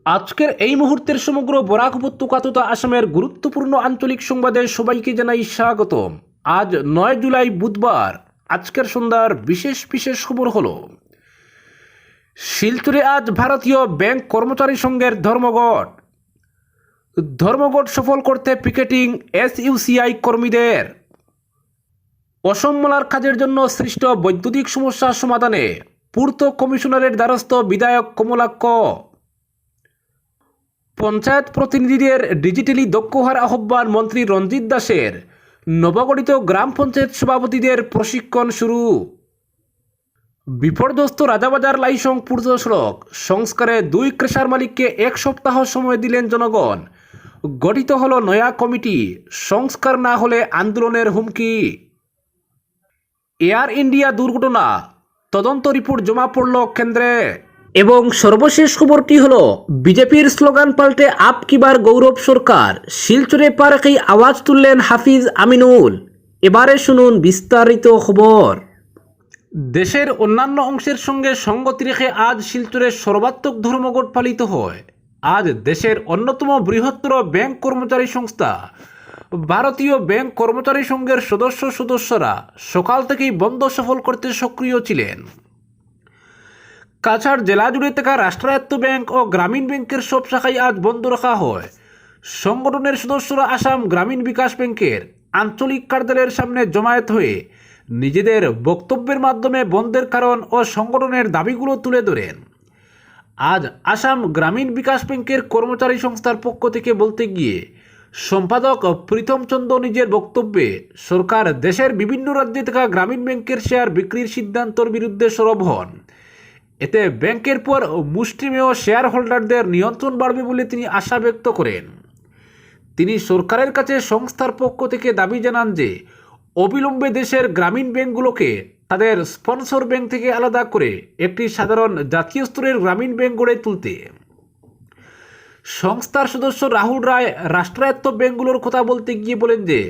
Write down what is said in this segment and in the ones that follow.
আজকের এই মুহূর্তের সমগ্র বরাক উপত্যকা তথা আসামের গুরুত্বপূর্ণ আঞ্চলিক সংবাদে সবাইকে জানাই স্বাগতম। আজ 9 জুলাই বুধবার। আজকের সন্ধ্যার বিশেষ বিশেষ খবর হলো, শিলচরে আজ ভারতীয় ব্যাংক কর্মচারী সংঘের ধর্মঘট সফল করতে পিকেটিং এসইউসিআই কর্মীদের। অসম মালার কাজের জন্য সৃষ্ট বৈদ্যুতিক সমস্যা সমাধানে পূর্ত কমিশনারের দ্বারস্থ বিধায়ক কমলাক্ষ। পঞ্চায়েত প্রতিনিধিদের ডিজিটালি দক্ষ হওয়ার আহ্বান মন্ত্রী রঞ্জিত দাসের। নবগঠিত গ্রাম পঞ্চায়েত সভাপতিদের প্রশিক্ষণ শুরু। বিপর্যস্ত রাজাবাজার লাইসং পূর্ত সড়ক সংস্কারে 2 ক্রেশার মালিককে 1 সপ্তাহ সময় দিলেন জনগণ। গঠিত হলো নয়া কমিটি, সংস্কার না হলে আন্দোলনের হুমকি। এয়ার ইন্ডিয়া দুর্ঘটনা তদন্ত রিপোর্ট জমা পড়ল কেন্দ্রে। এবং সর্বশেষ খবরটি হলো, বিজেপির স্লোগান পাল্টে আপ কিবার গৌরব সরকার। শিলচরে পার্কেই আওয়াজ তুললেন হাফিজ আমিনুল। এবারে শুনুন বিস্তারিত খবর। দেশের অন্যান্য অংশের সঙ্গে সঙ্গতি রেখে আজ শিলচরে সর্বাত্মক ধর্মঘট পালিত হয়। আজ দেশের অন্যতম বৃহত্তর ব্যাংক কর্মচারী সংস্থা ভারতীয় ব্যাংক কর্মচারী সংঘের সদস্যরা সকাল থেকেই বন্ধ সফল করতে সক্রিয় ছিলেন। কাছাড় জেলা জুড়ে থাকা রাষ্ট্রায়ত্ত ব্যাংক ও গ্রামীণ ব্যাংকের সব শাখাই আজ বন্ধ রাখা হয়। সংগঠনের সদস্যরা আসাম গ্রামীণ বিকাশ ব্যাংকের আঞ্চলিক কার্যালয়ের সামনে জমায়েত হয়ে নিজেদের বক্তব্যের মাধ্যমে বন্ধের কারণ ও সংগঠনের দাবিগুলো তুলে ধরেন। আজ আসাম গ্রামীণ বিকাশ ব্যাংকের কর্মচারী সংস্থার পক্ষ থেকে বলতে গিয়ে সম্পাদক প্রীতম চন্দ্র নিজের বক্তব্যে সরকার দেশের বিভিন্ন রাজ্যে থাকা গ্রামীণ ব্যাংকের শেয়ার বিক্রির সিদ্ধান্তের বিরুদ্ধে সরব হন। এতে ব্যাংকের পর মুষ্টিমেয় শেয়ার হোল্ডারদের নিয়ন্ত্রণ বাড়বে বলে তিনি আশা ব্যক্ত করেন। তিনি সরকারের কাছে সংস্থার পক্ষ থেকে দাবি জানান যে অবিলম্বে দেশের গ্রামীণ ব্যাংকগুলোকে তাদের স্পন্সর ব্যাংক থেকে আলাদা করে একটি সাধারণ জাতীয় স্তরের গ্রামীণ ব্যাংক গড়ে তুলতে। সংস্থার সদস্য রাহুল রায় রাষ্ট্রায়ত্ত ব্যাংকগুলোর কথা বলতে গিয়ে বলেন যে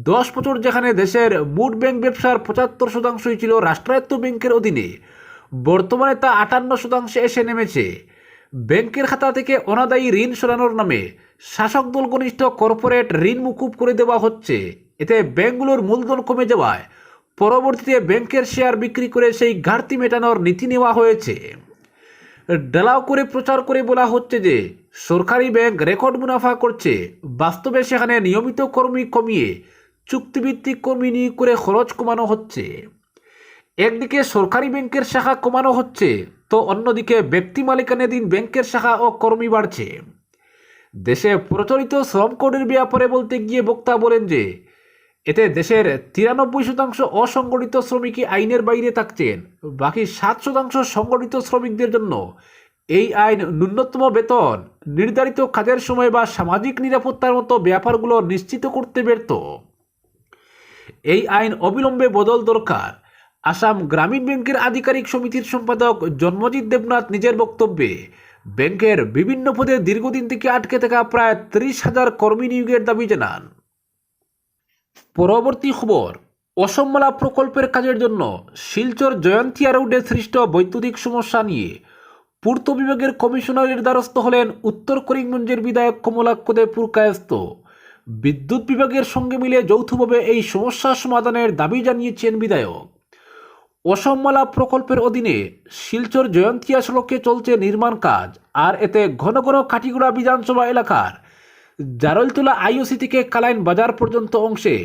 10 বছর যেখানে দেশের মোট ব্যাংক ব্যবসার 75% ছিল রাষ্ট্রায়ত্ত ব্যাংকের অধীনে, বর্তমানে তা 58% এসে নেমেছে। ব্যাংকের খাতা থেকে অনাদায়ী ঋণ সরানোর নামে শাসক দল ঘনিষ্ঠ কর্পোরেট ঋণ মুকুব করে দেওয়া হচ্ছে। এতে ব্যাংকগুলোর মূলধন কমে যাওয়ায় পরবর্তীতে ব্যাংকের শেয়ার বিক্রি করে সেই ঘাটতি মেটানোর নীতি নেওয়া হয়েছে। ঢালাও করে প্রচার করে বলা হচ্ছে যে সরকারি ব্যাংক রেকর্ড মুনাফা করছে, বাস্তবে সেখানে নিয়মিত কর্মী কমিয়ে চুক্তিভিত্তিক কর্মী নিয়োগ করে খরচ কমানো হচ্ছে। একদিকে সরকারি ব্যাংকের শাখা কমানো হচ্ছে, তো অন্যদিকে ব্যক্তি মালিকানাধীন ব্যাংকের শাখা ও কর্মী বাড়ছে। দেশে প্রচলিত শ্রম কোডের ব্যাপারে বলতে গিয়ে বক্তা বলেন যে এতে দেশের 93% অসংগঠিত শ্রমিকই আইনের বাইরে থাকছেন। বাকি 7% সংগঠিত শ্রমিকদের জন্য এই আইন ন্যূনতম বেতন, নির্ধারিত কাজের সময় বা সামাজিক নিরাপত্তার মতো ব্যাপারগুলো নিশ্চিত করতে ব্যর্থ। এই আইন অবিলম্বে বদল দরকার। আসাম গ্রামীণ ব্যাংকের আধিকারিক সমিতির সম্পাদক জন্মজিৎ দেবনাথ নিজের বক্তব্যে ব্যাংকের বিভিন্ন পদে দীর্ঘদিন থেকে আটকে থাকা প্রায় 30,000 কর্মী নিয়োগের দাবি জানান। পরবর্তী খবর, অসম মালা প্রকল্পের কাজের জন্য শিলচর জয়ন্তিয়া রোডে সৃষ্ট বৈদ্যুতিক সমস্যা নিয়ে পূর্ত বিভাগের কমিশনারের দ্বারস্থ হলেন উত্তর করিমগঞ্জের বিধায়ক কমলাক্ষ দে পুরকায়স্থ। বিদ্যুৎ বিভাগের সঙ্গে মিলে যৌথভাবে এই সমস্যা সমাধানের দাবি জানিয়েছেন বিধায়ক। অসম মালা প্রকল্পের অধীনে শিলচর জয়ন্তিয়া সড়কে চলছে নির্মাণ কাজ, আর এতে ঘন ঘন কাটিগুড়া বিধানসভা এলাকার জারলতলা আইওসি থেকে কালাইন বাজার পর্যন্ত অংশে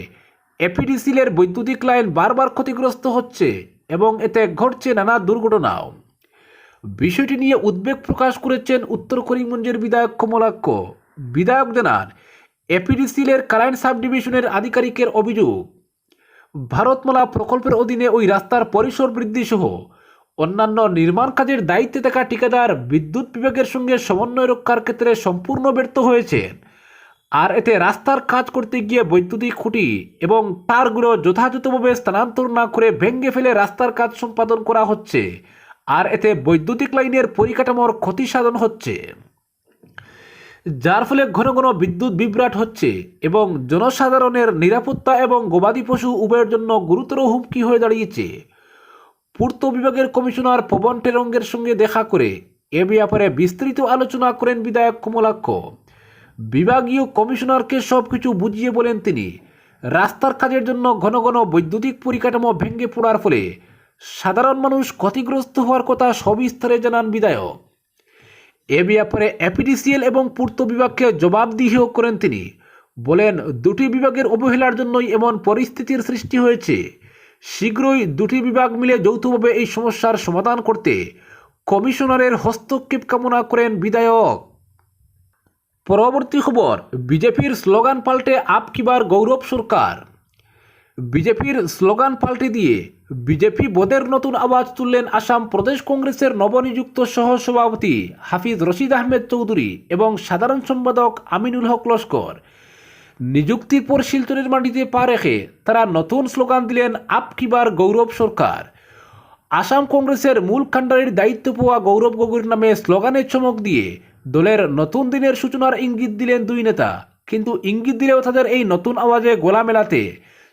এপিডিসিএলের বৈদ্যুতিক লাইন বারবার ক্ষতিগ্রস্ত হচ্ছে এবং এতে ঘটছে নানা দুর্ঘটনাও। বিষয়টি নিয়ে উদ্বেগ প্রকাশ করেছেন উত্তর করিমগঞ্জের বিধায়ক কমলাক্ষ। বিধায়ক জানান, এপিডিসিএলের কালাইন সাব ডিভিশনের আধিকারিকের অভিযোগ, ভারতমালা প্রকল্পের অধীনে ওই রাস্তার পরিসর বৃদ্ধি সহ অন্যান্য নির্মাণ কাজের দায়িত্বে থাকা ঠিকাদার বিদ্যুৎ বিভাগের সঙ্গে সমন্বয় রক্ষার ক্ষেত্রে সম্পূর্ণ ব্যর্থ হয়েছেন। আর এতে রাস্তার কাজ করতে গিয়ে বৈদ্যুতিক খুঁটি এবং তারগুলো যথাযথভাবে স্থানান্তর না করে ভেঙে ফেলে রাস্তার কাজ সম্পাদন করা হচ্ছে, আর এতে বৈদ্যুতিক লাইনের পরিকাঠামোর ক্ষতি সাধন হচ্ছে, যার ফলে ঘন ঘন বিদ্যুৎ বিভ্রাট হচ্ছে এবং জনসাধারণের নিরাপত্তা এবং গবাদি পশু উভয়ের জন্য গুরুতর হুমকি হয়ে দাঁড়িয়েছে। পূর্ত বিভাগের কমিশনার পবন টেরঙ্গের সঙ্গে দেখা করে এ ব্যাপারে বিস্তৃত আলোচনা করেন বিধায়ক কমলাক্ষ। বিভাগীয় কমিশনারকে সবকিছু বুঝিয়ে বলেন তিনি। রাস্তার কাজের জন্য ঘন ঘন বৈদ্যুতিক পরিকাঠামো ভেঙে পড়ার ফলে সাধারণ মানুষ ক্ষতিগ্রস্ত হওয়ার কথা সবিস্তারে জানান বিধায়ক। এ ব্যাপারে এপিডিসিএল এবং পূর্ত বিভাগকে জবাবদিহিও করেন তিনি। বলেন, দুটি বিভাগের অবহেলার জন্যই এমন পরিস্থিতির সৃষ্টি হয়েছে। শীঘ্রই দুটি বিভাগ মিলে যৌথভাবে এই সমস্যার সমাধান করতে কমিশনারের হস্তক্ষেপ কামনা করেন বিধায়ক। পরবর্তী খবর, বিজেপির স্লোগান পাল্টে আপ কি বার গৌরব সরকার। বিজেপির স্লোগান পাল্টে দিয়ে বিজেপি বোধের নতুন আওয়াজ তুললেন আসাম প্রদেশ কংগ্রেসের নবনিযুক্ত সহসভাপতি হাফিজ রশিদ আহমেদ চৌধুরী এবং সাধারণ সম্পাদক আমিনুল হক লস্কর। নিযুক্তির পর শিলচরের মাটিতে পা রেখে তারা নতুন স্লোগান দিলেন আপ কি বার গৌরব সরকার। আসাম কংগ্রেসের মূল কাণ্ডারির দায়িত্ব পাওয়া গৌরব গগৈর নামে স্লোগানের চমক দিয়ে দলের নতুন দিনের সূচনার ইঙ্গিত দিলেন দুই নেতা। কিন্তু ইঙ্গিত দিলেও তাদের এই নতুন আওয়াজে গোলা মেলাতে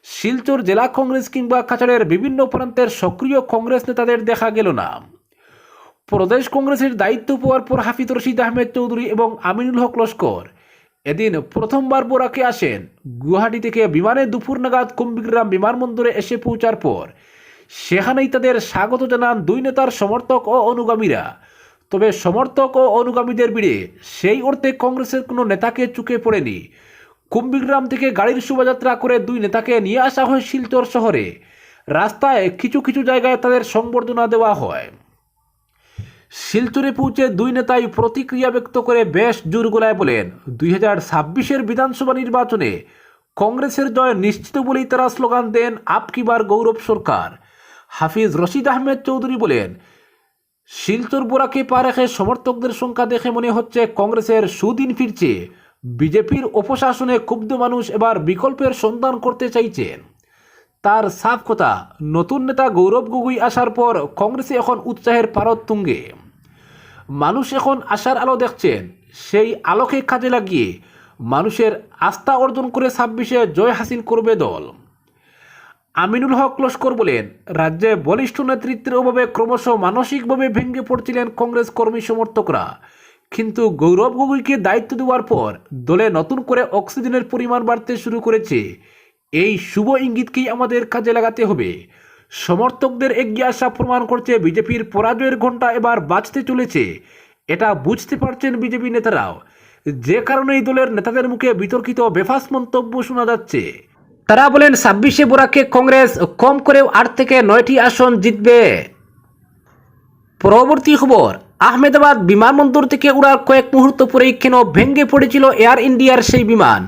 শিলচর জেলা কংগ্রেস কিংবা কাছাড়ের বিভিন্ন প্রান্তের সক্রিয় কংগ্রেস নেতাদের দেখা গেল না। প্রদেশ কংগ্রেসের দায়িত্ব পাওয়ার পর হাফিজ রশিদ আহমেদ চৌধুরী এবং আমিনুল হক লস্কর এদিন প্রথমবার বরাকে আসেন। গুয়াহাটি থেকে বিমানে দুপুর নাগাদ কুম্ভগ্রাম বিমানবন্দরে এসে পৌঁছার পর সেখানেই তাদের স্বাগত জানান দুই নেতার সমর্থক ও অনুগামীরা। তবে সমর্থক ও অনুগামীদের ভিড়ে সেই অর্থে কংগ্রেসের কোনো নেতাকে চুকে পড়েনি। কুম্ভগ্রাম থেকে গাড়ির শোভাযাত্রা করে দুই নেতাকে নিয়ে আসা হয় শিলচর শহরে। রাস্তায় কিছু কিছু জায়গায় তাদের সংবর্ধনা দেওয়া হয়। শিলচরে পৌঁছে দুই নেতাই প্রতিক্রিয়া ব্যক্ত করে বেশ জোর গলায় বলেন, 2026-এর বিধানসভা নির্বাচনে কংগ্রেসের জয় নিশ্চিত বলেই তারা স্লোগান দেন আপ কি বার গৌরব সরকার। হাফিজ রশিদ আহমেদ চৌধুরী বলেন, শিলচর বোরাকে পা রেখে সমর্থকদের সংখ্যা দেখে মনে হচ্ছে কংগ্রেসের সুদিন ফিরছে। বিজেপির অপশাসনে ক্ষুব্ধ মানুষ এবার বিকল্পের সন্ধান করতে চাইছেন। তার সাফ কথা, নতুন নেতা গৌরব গগৈ আসার পর কংগ্রেসে এখন উৎসাহের পারদ তুঙ্গে। মানুষ এখন আশার আলো দেখছেন। সেই আলোকে কাজে লাগিয়ে মানুষের আস্থা অর্জন করে 26-এ জয় হাসিল করবে দল। আমিনুল হক লস্কর বলেন, রাজ্যে বলিষ্ঠ নেতৃত্বের অভাবে ক্রমশ মানসিকভাবে ভেঙে পড়ছিলেন কংগ্রেস কর্মী সমর্থকরা। কিন্তু গৌরব গগৈকে দায়িত্ব দেওয়ার পর দলে নতুন করে অক্সিজেনের পরিমাণ বাড়তে শুরু করেছে। এই শুভ ইঙ্গিতকেই আমাদের কাজে লাগাতে হবে। সমর্থকদের এগিয়ে আসা প্রমাণ করছে বিজেপির পরাজয়ের ঘণ্টা এবার বাজতে চলেছে। এটা বুঝতে পারছেন বিজেপি নেতারাও, যে কারণেই দলের নেতাদের মুখে বিতর্কিত বেফাস মন্তব্য শোনা যাচ্ছে। তারা বলেন, 26-এ বোরাকে কংগ্রেস কম করেও 8 থেকে 9টি আসন জিতবে। পরবর্তী খবর, আহমেদাবাদ বিমানবন্দর থেকে উড়ার কয়েক মুহূর্ত পরেই কেন ভেঙে পড়েছিল এয়ার ইন্ডিয়ার সেই বিমান?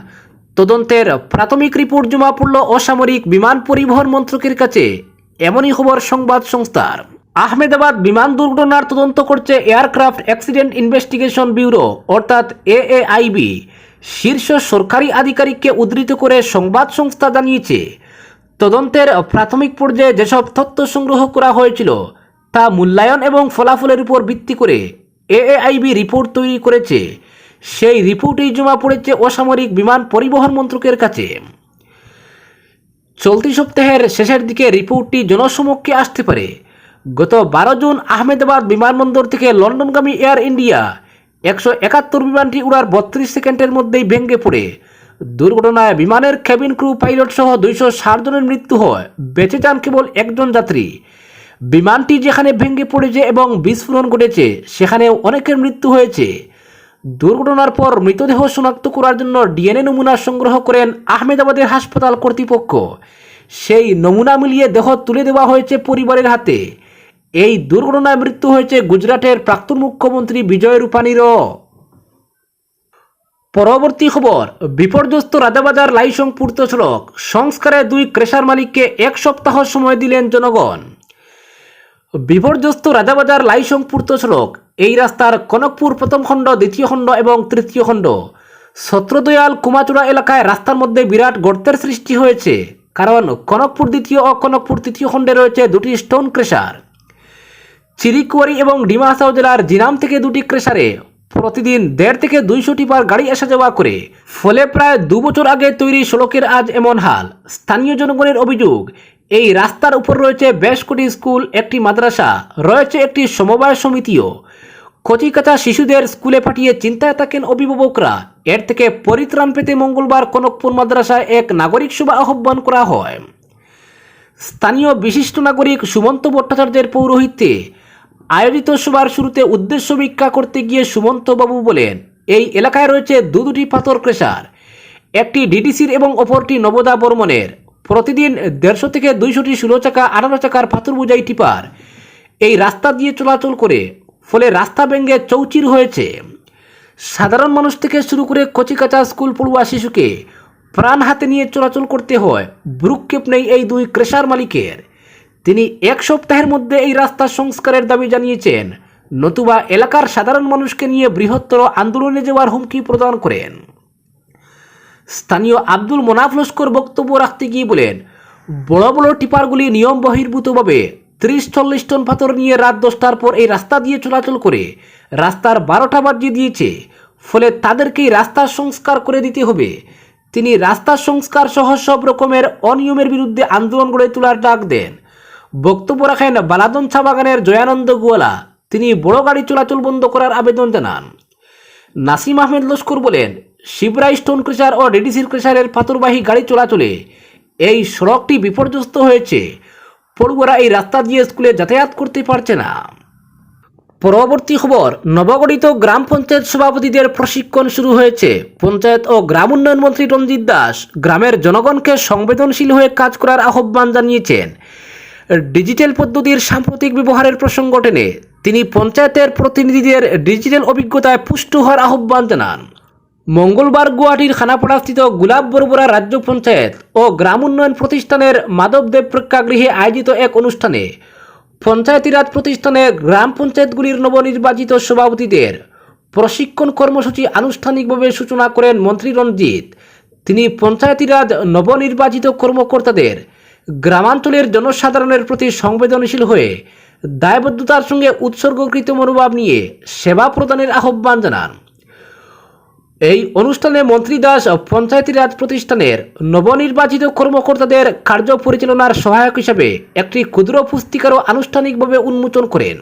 তদন্তের প্রাথমিক রিপোর্ট জমা পড়ল অসামরিক বিমান পরিবহন মন্ত্রকের কাছে। এমনই খবর সংবাদ সংস্থার। আহমেদাবাদ বিমান দুর্ঘটনার তদন্ত করছে এয়ারক্রাফট অ্যাক্সিডেন্ট ইনভেস্টিগেশন ব্যুরো অর্থাৎ AAIB। শীর্ষ সরকারি আধিকারিককে উদ্ধৃত করে সংবাদ সংস্থা জানিয়েছে, তদন্তের প্রাথমিক পর্যায়ে যেসব তথ্য সংগ্রহ করা হয়েছিল তা মূল্যায়ন এবং ফলাফলের উপর ভিত্তি করে AAIB রিপোর্ট তৈরি করেছে। সেই রিপোর্টেই জমা পড়েছে অসামরিক বিমান পরিবহন মন্ত্রকের কাছে। চলতি সপ্তাহের শেষের দিকে রিপোর্টটি জনসমক্ষে আসতে পারে। গত 12 জুন আহমেদাবাদ বিমানবন্দর থেকে লন্ডনগামী এয়ার ইন্ডিয়া 171 বিমানটি উড়ার 32 সেকেন্ডের মধ্যেই ভেঙে পড়ে। দুর্ঘটনায় বিমানের কেবিন ক্রু পাইলট সহ 260 জনের মৃত্যু হয়, বেঁচে যান কেবল একজন যাত্রী। বিমানটি যেখানে ভেঙে পড়েছে এবং বিস্ফোরণ ঘটেছে সেখানেও অনেকের মৃত্যু হয়েছে। দুর্ঘটনার পর মৃতদেহ শনাক্ত করার জন্য DNA নমুনা সংগ্রহ করেন আহমেদাবাদের হাসপাতাল কর্তৃপক্ষ। সেই নমুনা মিলিয়ে দেহ তুলে দেওয়া হয়েছে পরিবারের হাতে। এই দুর্ঘটনায় মৃত্যু হয়েছে গুজরাটের প্রাক্তন মুখ্যমন্ত্রী বিজয় রূপানীরও। পরবর্তী খবর, বিপর্যস্ত রাজাবাজার লাইসং পূর্ত সড়ক সংস্কারে 2 ক্রেশার মালিককে 1 সপ্তাহ সময় দিলেন জনগণ। বিপর্যস্ত রাজাবাজার লাইসং পূর্ত সড়ক, এই রাস্তার কনকপুর প্রথম খণ্ড, দ্বিতীয় খণ্ড এবং তৃতীয় খণ্ড ছত্রদয়াল কুমাচুড়া এলাকায় রাস্তার মধ্যে বিরাট গর্তের সৃষ্টি হয়েছে, কারণ কনকপুর দ্বিতীয় ও কনকপুর তৃতীয় খণ্ডে রয়েছে 2টি স্টোন ক্রেশার। চিরিকুয়ারি এবং ডিমাহাসাও জেলার জিনাম থেকে 2টি ক্রেশারে প্রতিদিন 1.5 থেকে 200 টিপার গাড়ি আসা যাওয়া করে। ফলে প্রায় 2 বছর আগে তৈরি সড়কের আজ এমন হাল। স্থানীয় জনগণের অভিযোগ, এই রাস্তার উপর রয়েছে বেশ কটি স্কুল, একটি মাদ্রাসা, রয়েছে একটি সমবায় সমিতিও। কচিকাঁচা শিশুদের স্কুলে পাঠিয়ে চিন্তায় থাকেন অভিভাবকরা। এর থেকে পরিত্রাণ পেতে মঙ্গলবার কনকপুর মাদ্রাসায় এক নাগরিক সভা আহ্বান করা হয়। স্থানীয় বিশিষ্ট নাগরিক সুমন্ত ভট্টাচার্যের পৌরোহিত্যে আয়োজিত সভার শুরুতে উদ্দেশ্য ভিক্ষা করতে গিয়ে সুমন্তবাবু বলেন, এই এলাকায় রয়েছে দুটি পাথর ক্রেশার, একটি ডিডিসির এবং অপরটি নবদা বর্মনের। প্রতিদিন 150 থেকে 200টি 16 চাকা 18 চাকার পাথর বোঝাই টিপার এই রাস্তা দিয়ে চলাচল করে, ফলে রাস্তা ভেঙে চৌচির হয়েছে। সাধারণ মানুষ থেকে শুরু করে কচিকাঁচা স্কুল পড়ুয়া শিশুকে প্রাণ হাতে নিয়ে চলাচল করতে হয়। ভ্রুক্ষেপ নেই এই দুই ক্রেশার মালিকের। তিনি 1 সপ্তাহের মধ্যে এই রাস্তা সংস্কারের দাবি জানিয়েছেন, নতুবা এলাকার সাধারণ মানুষকে নিয়ে বৃহত্তর আন্দোলনে যাওয়ার হুমকি প্রদান করেন। স্থানীয় আব্দুল মোনাফ লস্কর বক্তব্য রাখতে গিয়ে বলেন, বড় বড় টিপারগুলি নিয়ম বহির্ভূতভাবে 30-40 টন পাথর নিয়ে রাত 10টার পর এই রাস্তা দিয়ে চলাচল করে রাস্তার 12টা বাজিয়ে দিয়েছে, ফলে তাদেরকেই রাস্তার সংস্কার করে দিতে হবে। তিনি রাস্তার সংস্কার সহ সব রকমের অনিয়মের বিরুদ্ধে আন্দোলন গড়ে তোলার ডাক দেন। বক্তব্য রাখেন বালাদন চা বাগানের জয়ানন্দ গোয়ালা। তিনি বড় গাড়ি চলাচল বন্ধ করার আবেদন জানান। নাসিম আহমেদ লস্কর বলেন, শিবরা স্টোন ক্রেশার ও ডিডিসির ক্রেশারের পাথরবাহী গাড়ি চলাচলে এই সড়কটি বিপর্যস্ত হয়েছে। পড়ুয়ারা এই রাস্তা দিয়ে স্কুলে যাতায়াত করতে পারছে না। পরবর্তী খবর, নবগঠিত গ্রাম পঞ্চায়েত সভাপতিদের প্রশিক্ষণ শুরু হয়েছে। পঞ্চায়েত ও গ্রাম উন্নয়ন মন্ত্রী রঞ্জিত দাস গ্রামের জনগণকে সংবেদনশীল হয়ে কাজ করার আহ্বান জানিয়েছেন। ডিজিটাল পদ্ধতির সাম্প্রতিক ব্যবহারের প্রসঙ্গ টেনে তিনি পঞ্চায়েতের প্রতিনিধিদের ডিজিটাল অভিজ্ঞতায় পুষ্ট হওয়ার আহ্বান জানান। মঙ্গলবার গুয়াহাটির খানাপাড়াস্থিত গুলাব বরবরা রাজ্য পঞ্চায়েত ও গ্রাম উন্নয়ন প্রতিষ্ঠানের মাধবদেব প্রেক্ষাগৃহে আয়োজিত এক অনুষ্ঠানে পঞ্চায়েতি রাজ প্রতিষ্ঠানে গ্রাম পঞ্চায়েতগুলির নবনির্বাচিত সভাপতিদের প্রশিক্ষণ কর্মসূচি আনুষ্ঠানিকভাবে সূচনা করেন মন্ত্রী রঞ্জিত। তিনি পঞ্চায়েতি রাজ নবনির্বাচিত কর্মকর্তাদের গ্রামাঞ্চলের জনসাধারণের প্রতি সংবেদনশীল হয়ে দায়বদ্ধতার সঙ্গে উৎসর্গকৃত মনোভাব নিয়ে সেবা প্রদানের আহ্বান জানান। এই অনুষ্ঠানে মন্ত্রী দাস পঞ্চায়েতি রাজ প্রতিষ্ঠানের নবনির্বাচিত কর্মকর্তাদের কার্য পরিচালনার সহায়ক হিসাবে একটি ক্ষুদ্র পুস্তিকারও আনুষ্ঠানিকভাবে উন্মোচন করেন।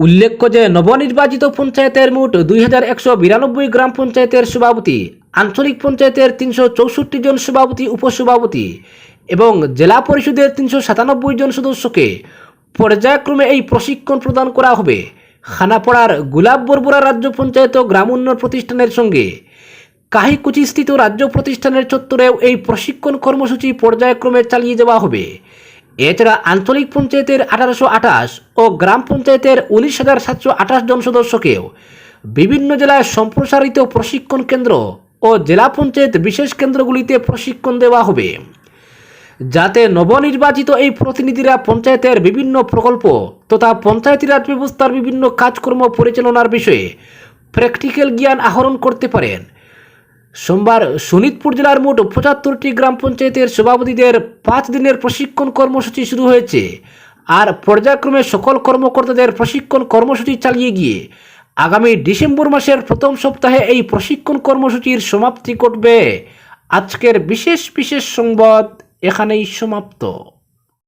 উল্লেখ্য যে নবনির্বাচিত পঞ্চায়েতের মোট 2192 গ্রাম পঞ্চায়েতের সভাপতি, আঞ্চলিক পঞ্চায়েতের 364 জন সভাপতি উপসভাপতি এবং জেলা পরিষদের 397 জন সদস্যকে পর্যায়ক্রমে এই প্রশিক্ষণ প্রদান করা হবে। খানাপাড়ার গুলাব বরবরা রাজ্য পঞ্চায়েত ও গ্রাম উন্নয়ন প্রতিষ্ঠানের সঙ্গে কাহিকুচিস্থিত রাজ্য প্রতিষ্ঠানের চত্বরেও এই প্রশিক্ষণ কর্মসূচি পর্যায়ক্রমে চালিয়ে যাওয়া হবে। এছাড়া আঞ্চলিক পঞ্চায়েতের 1828 ও গ্রাম পঞ্চায়েতের 19,728 জন সদস্যকেও বিভিন্ন জেলায় সম্প্রসারিত প্রশিক্ষণ কেন্দ্র ও জেলা পঞ্চায়েত বিশেষ কেন্দ্রগুলিতে প্রশিক্ষণ দেওয়া হবে, যাতে নবনির্বাচিত এই প্রতিনিধিরা পঞ্চায়েতের বিভিন্ন প্রকল্প তথা পঞ্চায়েতি রাজ ব্যবস্থার বিভিন্ন কাজকর্ম পরিচালনার বিষয়ে প্র্যাকটিক্যাল জ্ঞান আহরণ করতে পারেন। সোমবার শোনিতপুর জেলার মোট 75টি গ্রাম পঞ্চায়েতের সভাপতিদের 5 দিনের প্রশিক্ষণ কর্মসূচি শুরু হয়েছে। আর পর্যায়ক্রমে সকল কর্মকর্তাদের প্রশিক্ষণ কর্মসূচি চালিয়ে গিয়ে আগামী ডিসেম্বর মাসের প্রথম সপ্তাহে এই প্রশিক্ষণ কর্মসূচির সমাপ্তি ঘটবে। আজকের বিশেষ সংবাদ এখানেই সমাপ্ত।